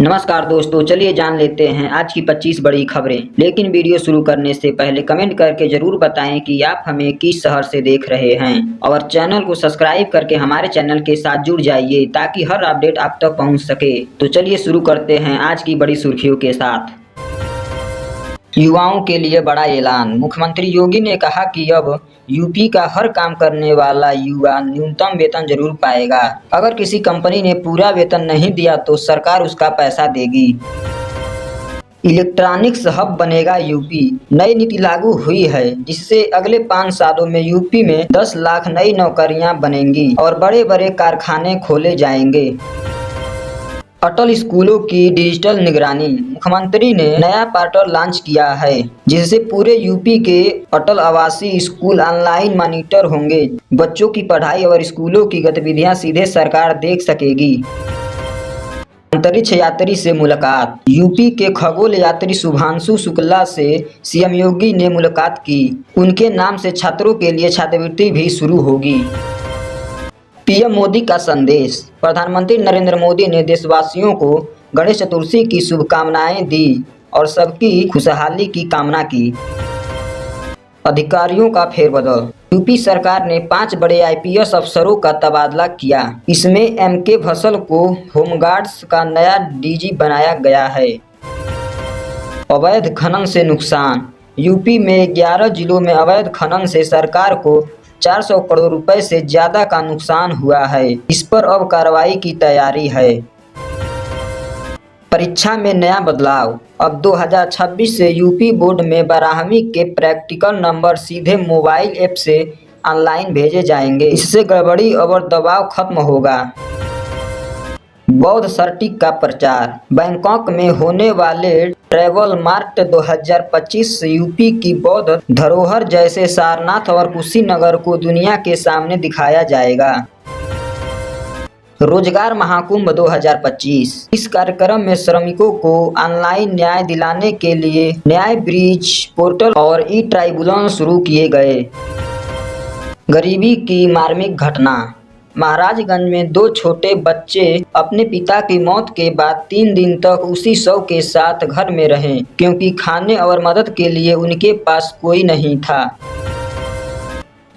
नमस्कार दोस्तों, चलिए जान लेते हैं आज की 25 बड़ी खबरें। लेकिन वीडियो शुरू करने से पहले कमेंट करके जरूर बताएं कि आप हमें किस शहर से देख रहे हैं और चैनल को सब्सक्राइब करके हमारे चैनल के साथ जुड़ जाइए ताकि हर अपडेट आप तक पहुंच सके। तो चलिए शुरू करते हैं आज की बड़ी सुर्खियों के साथ। युवाओं के लिए बड़ा ऐलान। मुख्यमंत्री योगी ने कहा कि अब यूपी का हर काम करने वाला युवा न्यूनतम वेतन जरूर पाएगा। अगर किसी कंपनी ने पूरा वेतन नहीं दिया तो सरकार उसका पैसा देगी। इलेक्ट्रॉनिक्स हब बनेगा यूपी। नई नीति लागू हुई है जिससे अगले 5 सालों में यूपी में 10 लाख नई नौकरियां बनेंगी और बड़े बड़े कारखाने खोले जाएंगे। अटल स्कूलों की डिजिटल निगरानी। मुख्यमंत्री ने नया पोर्टल लॉन्च किया है जिससे पूरे यूपी के अटल आवासीय स्कूल ऑनलाइन मॉनिटर होंगे। बच्चों की पढ़ाई और स्कूलों की गतिविधियां सीधे सरकार देख सकेगी। अंतरिक्ष यात्री से मुलाकात। यूपी के खगोल यात्री शुभांशु शुक्ला से सीएम योगी ने मुलाकात की। उनके नाम से छात्रों के लिए छात्रवृत्ति भी शुरू होगी। पीएम मोदी का संदेश। प्रधानमंत्री नरेंद्र मोदी ने देशवासियों को गणेश चतुर्थी की शुभकामनाएं दी और सबकी खुशहाली की कामना की। अधिकारियों का फेरबदल। यूपी सरकार ने 5 बड़े आईपीएस अफसरों का तबादला किया। इसमें एमके फसल को होमगार्ड्स का नया डीजी बनाया गया है। अवैध खनन से नुकसान। यूपी में 11 जिलों में अवैध खनन से सरकार को 400 करोड़ रुपए से ज्यादा का नुकसान हुआ है। इस पर अब कार्रवाई की तैयारी है। परीक्षा में नया बदलाव। अब 2026 से यूपी बोर्ड में 12वीं के प्रैक्टिकल नंबर सीधे मोबाइल ऐप से ऑनलाइन भेजे जाएंगे। इससे गड़बड़ी और दबाव खत्म होगा। बौद्ध सर्किट का प्रचार। बैंकॉक में होने वाले ट्रैवल मार्ट 2025 से यूपी की बौद्ध धरोहर जैसे सारनाथ और कुशीनगर को दुनिया के सामने दिखाया जाएगा। रोजगार महाकुंभ 2025। इस कार्यक्रम में श्रमिकों को ऑनलाइन न्याय दिलाने के लिए न्याय ब्रिज पोर्टल और ई ट्राइब्यूनल शुरू किए गए। गरीबी की मार्मिक घटना। महाराजगंज में 2 छोटे बच्चे अपने पिता की मौत के बाद 3 दिन तक उसी शव के साथ घर में रहे क्योंकि खाने और मदद के लिए उनके पास कोई नहीं था।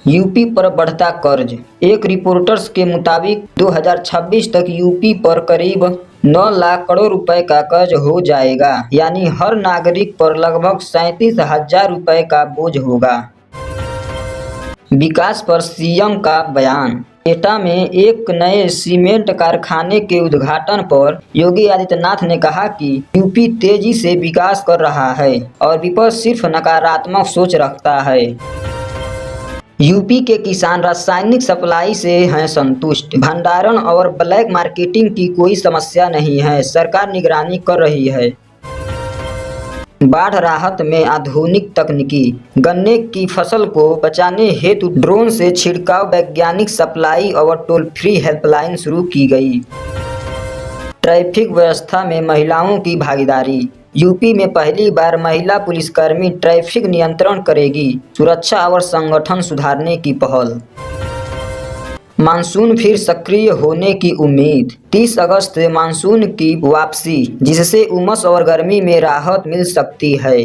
यूपी पर बढ़ता कर्ज। एक रिपोर्टर्स के मुताबिक 2026 तक यूपी पर करीब 9 लाख करोड़ रुपए का कर्ज हो जाएगा, यानी हर नागरिक पर लगभग 37,000 रुपए का बोझ होगा। विकास पर सीएम का बयान। एटा में एक नए सीमेंट कारखाने के उद्घाटन पर योगी आदित्यनाथ ने कहा कि यूपी तेजी से विकास कर रहा है और विपक्ष सिर्फ नकारात्मक सोच रखता है। यूपी के किसान रासायनिक सप्लाई से हैं संतुष्ट। भंडारण और ब्लैक मार्केटिंग की कोई समस्या नहीं है, सरकार निगरानी कर रही है। बाढ़ राहत में आधुनिक तकनीकी। गन्ने की फसल को बचाने हेतु ड्रोन से छिड़काव, वैज्ञानिक सप्लाई और टोल फ्री हेल्पलाइन शुरू की गई। ट्रैफिक व्यवस्था में महिलाओं की भागीदारी। यूपी में पहली बार महिला पुलिसकर्मी ट्रैफिक नियंत्रण करेगी। सुरक्षा और संगठन सुधारने की पहल। मानसून फिर सक्रिय होने की उम्मीद। 30 अगस्त से मानसून की वापसी जिससे उमस और गर्मी में राहत मिल सकती है।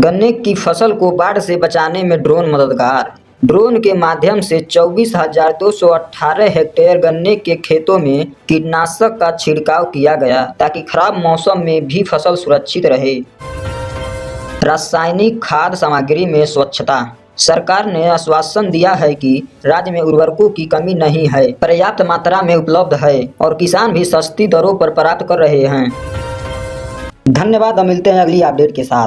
गन्ने की फसल को बाढ़ से बचाने में ड्रोन मददगार। ड्रोन के माध्यम से 24,218 हेक्टेयर गन्ने के खेतों में कीटनाशक का छिड़काव किया गया ताकि खराब मौसम में भी फसल सुरक्षित रहे। रासायनिक खाद्य सामग्री में स्वच्छता। सरकार ने आश्वासन दिया है कि राज्य में उर्वरकों की कमी नहीं है, पर्याप्त मात्रा में उपलब्ध है और किसान भी सस्ती दरों पर प्राप्त कर रहे हैं। धन्यवाद। मिलते हैं अगली अपडेट के साथ।